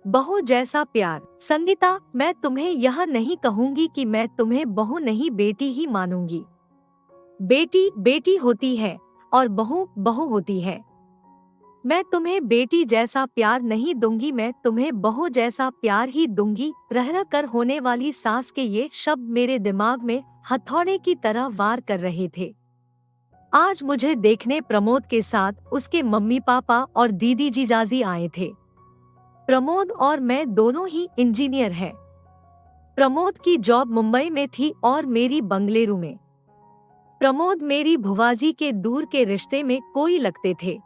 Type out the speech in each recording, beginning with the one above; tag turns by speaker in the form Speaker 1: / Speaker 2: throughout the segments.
Speaker 1: बहू जैसा प्यार। संगीता, मैं तुम्हें यह नहीं कहूंगी कि मैं तुम्हें बहू नहीं बेटी ही मानूंगी। बेटी बेटी होती है और बहू बहू होती है। मैं तुम्हें बेटी जैसा प्यार नहीं दूंगी, मैं तुम्हें बहू जैसा प्यार ही दूंगी। रह रह कर होने वाली सास के ये शब्द मेरे दिमाग में हथौड़े की तरह वार कर रहे थे। आज मुझे देखने प्रमोद के साथ उसके मम्मी पापा और दीदी जीजाजी आए थे। प्रमोद और मैं दोनों ही इंजीनियर हैं। प्रमोद की जॉब मुंबई में थी और मेरी बंगलुरु में। प्रमोद मेरी भुवाजी के दूर के रिश्ते में कोई लगते थे।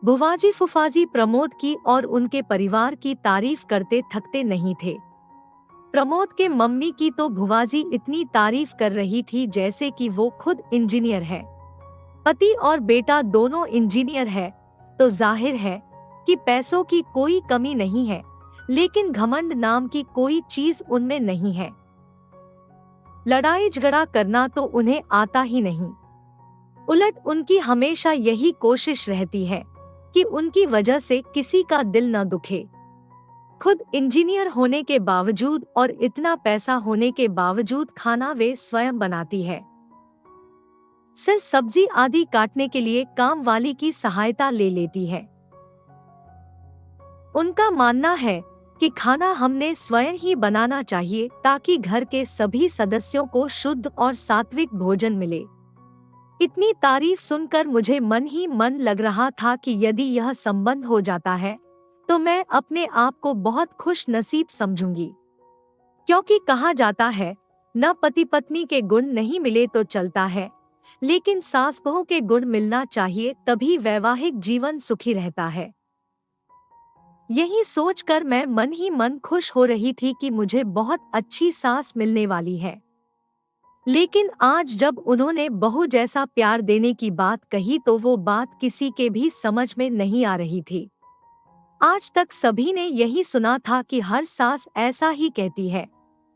Speaker 1: भुवाजी फुफाजी प्रमोद की और उनके परिवार की तारीफ करते थकते नहीं थे। प्रमोद के मम्मी की तो भुवाजी इतनी तारीफ कर रही थी जैसे कि वो खुद इंजीनियर है। पति और बेटा दोनों इंजीनियर है, तो जाहिर है कि पैसों की कोई कमी नहीं है, लेकिन घमंड नाम की कोई चीज उनमें नहीं है। लड़ाई झगड़ा करना तो उन्हें आता ही नहीं। उलट उनकी हमेशा यही कोशिश रहती है कि उनकी वजह से किसी का दिल न दुखे। खुद इंजीनियर होने के बावजूद और इतना पैसा होने के बावजूद खाना वे स्वयं बनाती है। सिर्फ सब्जी आदि काटने के लिए काम वाली की सहायता ले लेती है। उनका मानना है कि खाना हमने स्वयं ही बनाना चाहिए ताकि घर के सभी सदस्यों को शुद्ध और सात्विक भोजन मिले। इतनी तारीफ सुनकर मुझे मन ही मन लग रहा था कि यदि यह संबंध हो जाता है तो मैं अपने आप को बहुत खुश नसीब समझूंगी, क्योंकि कहा जाता है न पति पत्नी के गुण नहीं मिले तो चलता है, लेकिन सास बहू के गुण मिलना चाहिए, तभी वैवाहिक जीवन सुखी रहता है। यही सोचकर मैं मन ही मन खुश हो रही थी कि मुझे बहुत अच्छी सास मिलने वाली है। लेकिन आज जब उन्होंने बहू जैसा प्यार देने की बात कही तो वो बात किसी के भी समझ में नहीं आ रही थी। आज तक सभी ने यही सुना था कि हर सास ऐसा ही कहती है,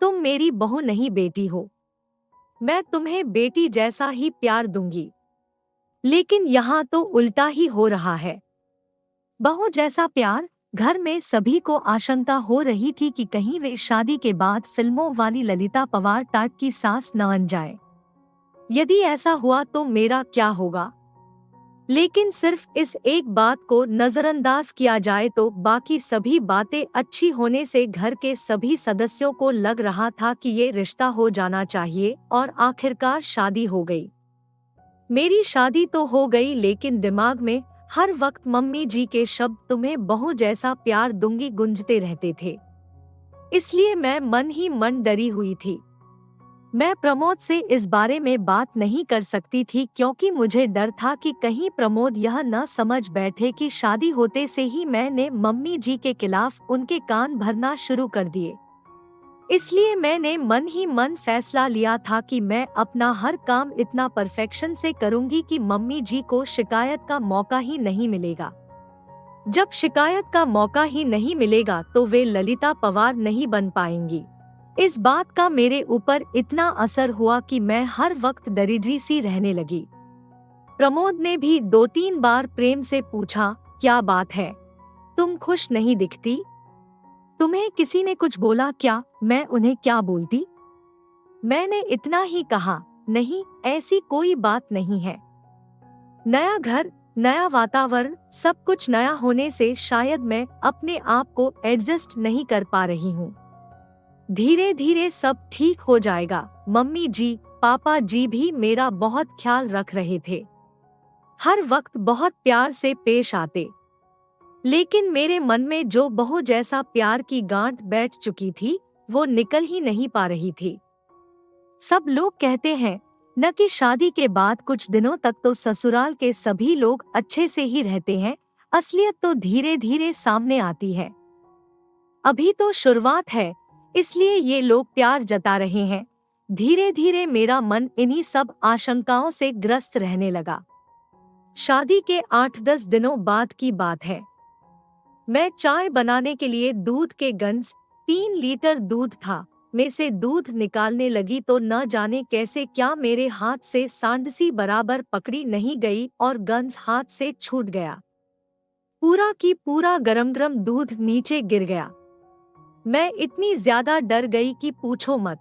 Speaker 1: तुम मेरी बहू नहीं बेटी हो, मैं तुम्हें बेटी जैसा ही प्यार दूंगी। लेकिन यहाँ तो उल्टा ही हो रहा है। बहू जैसा प्यार। घर में सभी को आशंका हो रही थी कि कहीं वे शादी के बाद फिल्मों वाली ललिता पवार टाइप की सास न बन जाए। यदि ऐसा हुआ तो मेरा क्या होगा? लेकिन सिर्फ इस एक बात को नजरअंदाज किया जाए तो बाकी सभी बातें अच्छी होने से घर के सभी सदस्यों को लग रहा था कि ये रिश्ता हो जाना चाहिए और आखिरकार शादी हो गई। मेरी शादी तो हो गई, लेकिन दिमाग में हर वक्त मम्मी जी के शब्द तुम्हें बहू जैसा प्यार दूंगी गूंजते रहते थे। इसलिए मैं मन ही मन डरी हुई थी। मैं प्रमोद से इस बारे में बात नहीं कर सकती थी क्योंकि मुझे डर था कि कहीं प्रमोद यह न समझ बैठे कि शादी होते से ही मैंने मम्मी जी के खिलाफ उनके कान भरना शुरू कर दिए। इसलिए मैंने मन ही मन फैसला लिया था कि मैं अपना हर काम इतना परफेक्शन से करूंगी कि मम्मी जी को शिकायत का मौका ही नहीं मिलेगा। जब शिकायत का मौका ही नहीं मिलेगा तो वे ललिता पवार नहीं बन पाएंगी। इस बात का मेरे ऊपर इतना असर हुआ कि मैं हर वक्त दरिद्री सी रहने लगी। प्रमोद ने भी 2-3 बार प्रेम से पूछा, क्या बात है, तुम खुश नहीं दिखती? तुम्हें किसी ने कुछ बोला क्या? मैं उन्हें क्या बोलती? मैंने इतना ही कहा, नहीं, ऐसी कोई बात नहीं है। नया घर, नया वातावरण, सब कुछ नया होने से शायद मैं अपने आप को एडजस्ट नहीं कर पा रही हूँ। धीरे धीरे सब ठीक हो जाएगा। मम्मी जी, पापा जी भी मेरा बहुत ख्याल रख रहे थे, हर वक्त बहुत प्यार से पेश आते। लेकिन मेरे मन में जो बहू जैसा प्यार की गांठ बैठ चुकी थी वो निकल ही नहीं पा रही थी। सब लोग कहते हैं न कि शादी के बाद कुछ दिनों तक तो ससुराल के सभी लोग अच्छे से ही रहते हैं, असलियत तो धीरे धीरे सामने आती है। अभी तो शुरुआत है, इसलिए ये लोग प्यार जता रहे हैं। धीरे धीरे मेरा मन इन्हीं सब आशंकाओं से ग्रस्त रहने लगा। शादी के 8-10 दिनों बाद की बात है। मैं चाय बनाने के लिए दूध के गंज, 3 लीटर दूध था, में से दूध निकालने लगी तो न जाने कैसे क्या मेरे हाथ से सांडसी बराबर पकड़ी नहीं गई और गंज हाथ से छूट गया। पूरा की पूरा गरम गरम दूध नीचे गिर गया। मैं इतनी ज्यादा डर गई कि पूछो मत।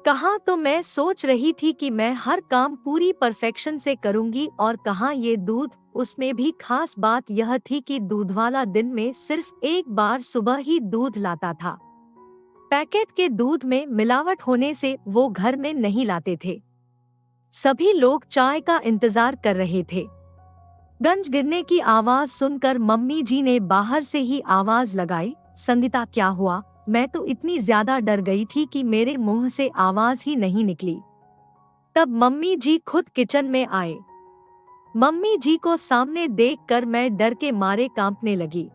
Speaker 1: कहाँ तो मैं सोच रही थी कि मैं हर काम पूरी परफेक्शन से करूंगी, और कहाँ ये दूध। उसमें भी खास बात यह थी कि दूध वाला दिन में सिर्फ एक बार सुबह ही दूध लाता था। पैकेट के दूध में मिलावट होने से वो घर में नहीं लाते थे। सभी लोग चाय का इंतजार कर रहे थे। गंज गिरने की आवाज सुनकर मम्मी जी ने बाहर से ही आवाज लगाई, संगीता क्या हुआ? मैं तो इतनी ज्यादा डर गई थी कि मेरे मुंह से आवाज ही नहीं निकली। तब मम्मी जी खुद किचन में आए। मम्मी जी को सामने देखकर मैं डर के मारे कांपने लगी।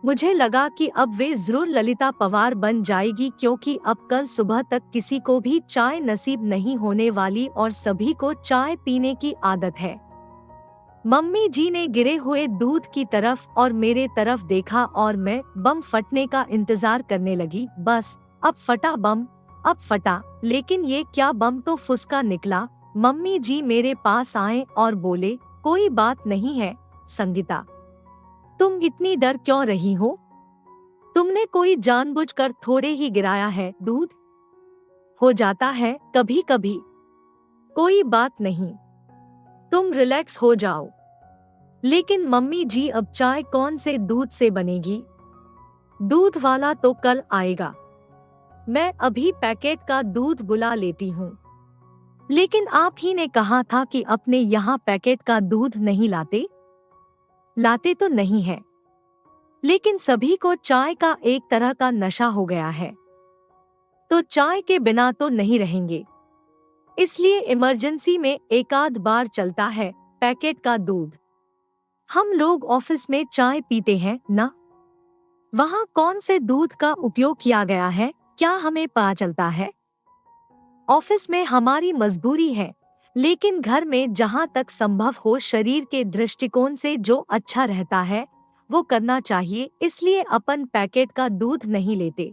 Speaker 1: मुझे लगा कि अब वे जरूर ललिता पवार बन जाएगी, क्योंकि अब कल सुबह तक किसी को भी चाय नसीब नहीं होने वाली और सभी को चाय पीने की आदत है। मम्मी जी ने गिरे हुए दूध की तरफ और मेरे तरफ देखा और मैं बम फटने का इंतजार करने लगी। बस अब फटा बम, अब फटा। लेकिन ये क्या, बम तो फुसका निकला। मम्मी जी मेरे पास आए और बोले, कोई बात नहीं है संगीता, तुम इतनी डर क्यों रही हो? तुमने कोई जानबूझकर थोड़े ही गिराया है दूध, हो जाता है कभी कभी, कोई बात नहीं, तुम रिलैक्स हो जाओ। लेकिन मम्मी जी अब चाय कौन से दूध से बनेगी? दूध वाला तो कल आएगा। मैं अभी पैकेट का दूध बुला लेती हूँ। लेकिन आप ही ने कहा था कि अपने यहाँ पैकेट का दूध नहीं लाते। लाते तो नहीं है, लेकिन सभी को चाय का एक तरह का नशा हो गया है, तो चाय के बिना तो नहीं रहेंगे। इसलिए इमरजेंसी में एकाध बार चलता है पैकेट का दूध। हम लोग ऑफिस में चाय पीते हैं ना, वहाँ कौन से दूध का उपयोग किया गया है क्या हमें पता चलता है? ऑफिस में हमारी मजबूरी है, लेकिन घर में जहाँ तक संभव हो शरीर के दृष्टिकोण से जो अच्छा रहता है वो करना चाहिए। इसलिए अपन पैकेट का दूध नहीं लेते।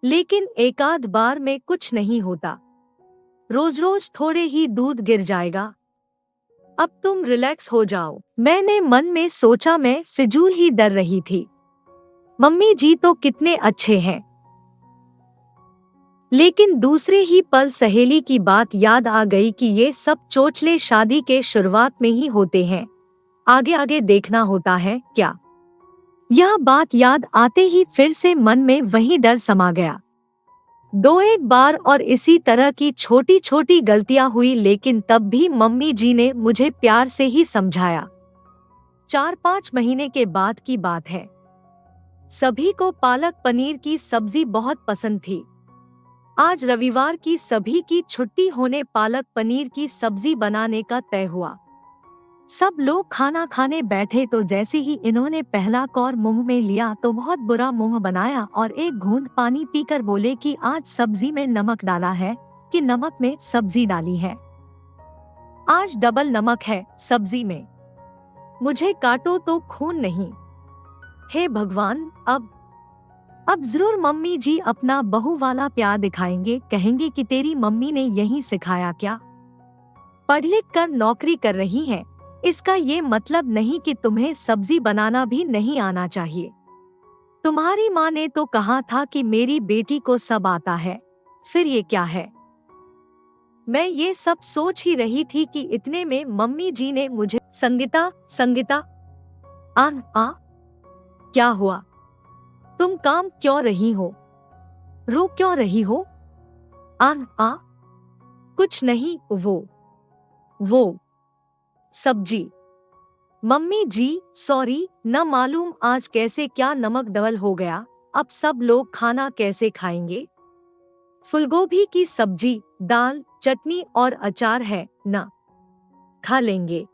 Speaker 1: लेकिन एकाध बार में कुछ नहीं होता, रोज रोज थोड़े ही दूध गिर जाएगा। अब तुम रिलैक्स हो जाओ। मैंने मन में सोचा, मैं फिजूल ही डर रही थी। मम्मी जी तो कितने अच्छे हैं। लेकिन दूसरे ही पल सहेली की बात याद आ गई कि ये सब चोचले शादी के शुरुआत में ही होते हैं, आगे आगे देखना होता है क्या। यह बात याद आते ही फिर से मन में वही डर समा गया। दो एक बार और इसी तरह की छोटी छोटी गलतियां हुई, लेकिन तब भी मम्मी जी ने मुझे प्यार से ही समझाया। 4-5 महीने के बाद की बात है। सभी को पालक पनीर की सब्जी बहुत पसंद थी। आज रविवार की सभी की छुट्टी होने पालक पनीर की सब्जी बनाने का तय हुआ। सब लोग खाना खाने बैठे तो जैसे ही इन्होंने पहला कौर मुंह में लिया तो बहुत बुरा मुंह बनाया और एक घूंट पानी पीकर बोले कि आज सब्जी में नमक डाला है कि नमक में सब्जी डाली है। आज डबल नमक है सब्जी में। मुझे काटो तो खून नहीं। हे भगवान, अब जरूर मम्मी जी अपना बहू वाला प्यार दिखाएंगे, कहेंगे कि तेरी मम्मी ने यही सिखाया क्या? पढ़ लिख कर नौकरी कर रही है, इसका ये मतलब नहीं कि तुम्हें सब्जी बनाना भी नहीं आना चाहिए। तुम्हारी माँ ने तो कहा था कि मेरी बेटी को सब आता है, फिर ये क्या है? मैं ये सब सोच ही रही थी कि इतने में मम्मी जी ने मुझे, संगीता संगीता, आ क्या हुआ? तुम काम क्यों रही हो? रो क्यों रही हो? आ कुछ नहीं, वो सब्जी। मम्मी जी सॉरी, न मालूम आज कैसे क्या नमक डबल हो गया। अब सब लोग खाना कैसे खाएंगे? फूलगोभी की सब्जी, दाल, चटनी और अचार है ना, खा लेंगे,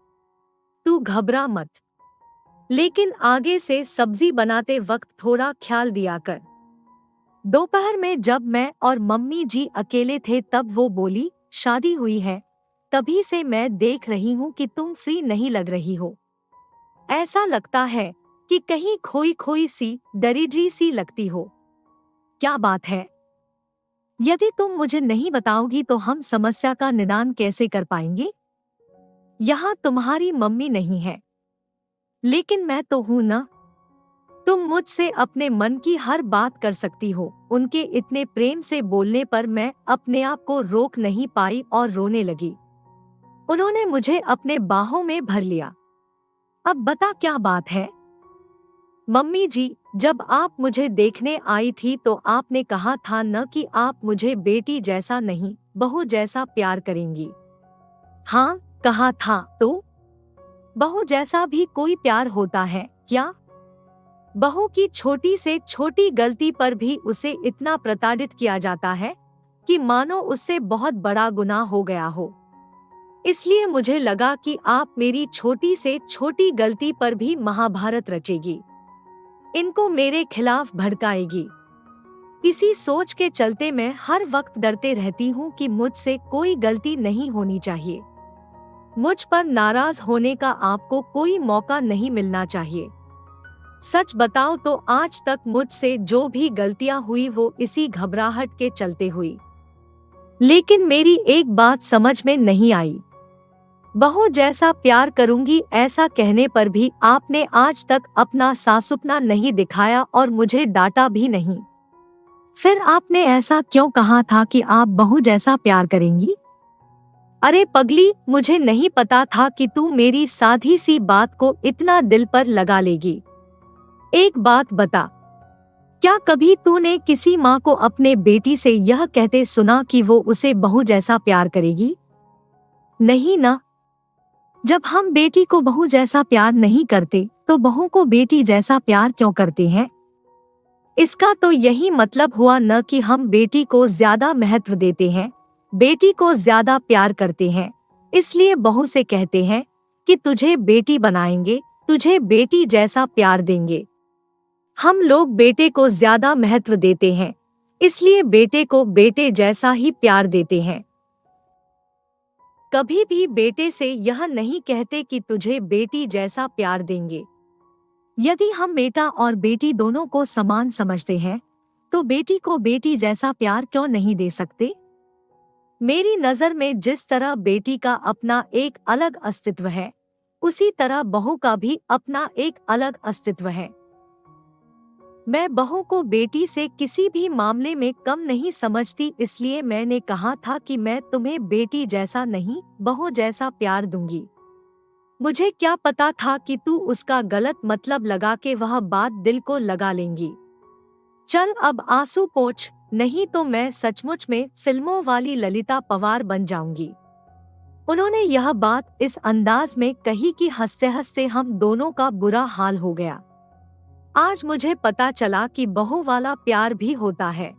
Speaker 1: तू घबरा मत। लेकिन आगे से सब्जी बनाते वक्त थोड़ा ख्याल दिया कर। दोपहर में जब मैं और मम्मी जी अकेले थे तब वो बोली, शादी हुई है, तभी से मैं देख रही हूँ कि तुम फ्री नहीं लग रही हो। ऐसा लगता है कि कहीं खोई खोई सी, दरिद्री सी लगती हो। क्या बात है? यदि तुम मुझे नहीं बताओगी तो हम समस्या का निदान कैसे कर पाएंगे? यहाँ तुम्हारी मम्मी नहीं है, लेकिन मैं तो हूं ना। तुम मुझसे अपने मन की हर बात कर सकती हो। उनके इतने प्रेम से बोलने पर मैं अपने आप को रोक नहीं पाई और रोने लगी। उन्होंने मुझे अपने बाहों में भर लिया। अब बता क्या बात है? मम्मी जी, जब आप मुझे देखने आई थी तो आपने कहा था न कि आप मुझे बेटी जैसा नहीं, बहू जैसा प्यार करेंगी। हाँ, कहा था तो। बहू जैसा भी कोई प्यार होता है क्या? बहू की छोटी से छोटी गलती पर भी उसे इतना प्रताड़ित किया जाता है कि मानो उससे बहुत बड़ा गुनाह हो गया हो। इसलिए मुझे लगा कि आप मेरी छोटी से छोटी गलती पर भी महाभारत रचेगी, इनको मेरे खिलाफ भड़काएगी। इसी सोच के चलते मैं हर वक्त डरते रहती हूँ कि मुझसे कोई गलती नहीं होनी चाहिए। मुझ पर नाराज होने का आपको कोई मौका नहीं मिलना चाहिए। सच बताओ तो आज तक मुझसे जो भी गलतियां हुई वो इसी घबराहट के चलते हुई। लेकिन मेरी एक बात समझ में नहीं आई। बहू जैसा प्यार करूंगी ऐसा कहने पर भी आपने आज तक अपना सासुपना नहीं दिखाया और मुझे डांटा भी नहीं। फिर आपने ऐसा क्यों कहा था कि आप बहू जैसा प्यार करेंगी? अरे पगली, मुझे नहीं पता था कि तू मेरी साधी सी बात को इतना दिल पर लगा लेगी। एक बात बता, क्या कभी तूने किसी माँ को अपने बेटी से यह कहते सुना कि वो उसे बहू जैसा प्यार करेगी? नहीं ना। जब हम बेटी को बहू जैसा प्यार नहीं करते तो बहू को बेटी जैसा प्यार क्यों करते हैं? इसका तो यही मतलब हुआ न कि हम बेटी को ज्यादा महत्व देते हैं, बेटी को ज्यादा प्यार करते हैं, इसलिए बहू से कहते हैं कि तुझे बेटी बनाएंगे, तुझे बेटी जैसा प्यार देंगे। हम लोग बेटे को ज्यादा महत्व देते हैं, इसलिए बेटे को बेटे जैसा ही प्यार देते हैं। कभी भी बेटे से यह नहीं कहते कि तुझे बेटी जैसा प्यार देंगे। यदि हम बेटा और बेटी दोनों को समान समझते हैं, तो बेटी को बेटी जैसा प्यार क्यों नहीं दे सकते? मेरी नजर में जिस तरह बेटी का अपना एक अलग अस्तित्व है, उसी तरह बहू का भी अपना एक अलग अस्तित्व है। मैं बहू को बेटी से किसी भी मामले में कम नहीं समझती, इसलिए मैंने कहा था कि मैं तुम्हें बेटी जैसा नहीं, बहू जैसा प्यार दूंगी। मुझे क्या पता था कि तू उसका गलत मतलब लगा के वह बात दिल को लगा लेंगी। चल अब आंसू पोंछ, नहीं तो मैं सचमुच में फिल्मों वाली ललिता पवार बन जाऊंगी। उन्होंने यह बात इस अंदाज में कही कि हंसते हंसते हम दोनों का बुरा हाल हो गया। आज मुझे पता चला कि बहू वाला प्यार भी होता है।